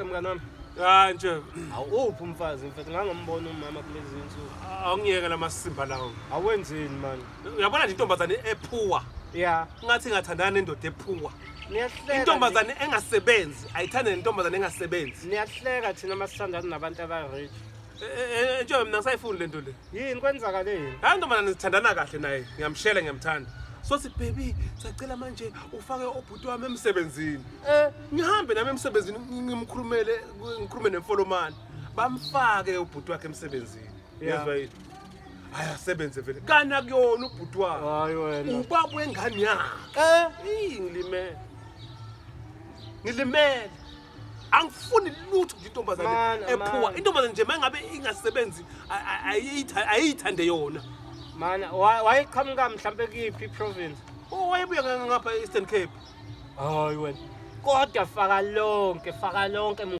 Mngani wami. Hayi nje. Awuphi umfazi mfethu ngangombono umama kulezi insuku. Awungiyeke lamasimba lawo. Awenzeni man? Uyabona nje intombazane ephuwa. Yeah. Ngathi ngathandana nendoda ephuwa. Niyahleka. Intombazane engasebenzi ayithande nentombazane engasebenzi. Niyahleka thina masithandana nabantu abarich. Nje mina ngisayifuni lento le. Yini kwenzakaleni? Hayi intombazane sithandana kahle naye. Ngiyamshela ngiyamthanda. Sothi baby, sicela manje ufake obhuti wami emsebenzini. Ngihambe nami emsebenzini ngikhulume nemfolomani. Bamfake ubhuti wakhe emsebenzini. Yezwa yini? Hayi asebenze vele. Kana kuyona ubhuti wakhe. Hayi wena. Ubaba wengane yakhe. Ngilimele. Angifuni lutho nje intombazane ephuwa. Intombazane nje mangabe ingasebenzi ayithande yona. Mana wayiqhamuka mhlambe kiphi province? Wayebuya ngapha eEastern Cape. Hayi wena. Kodwa faka lonke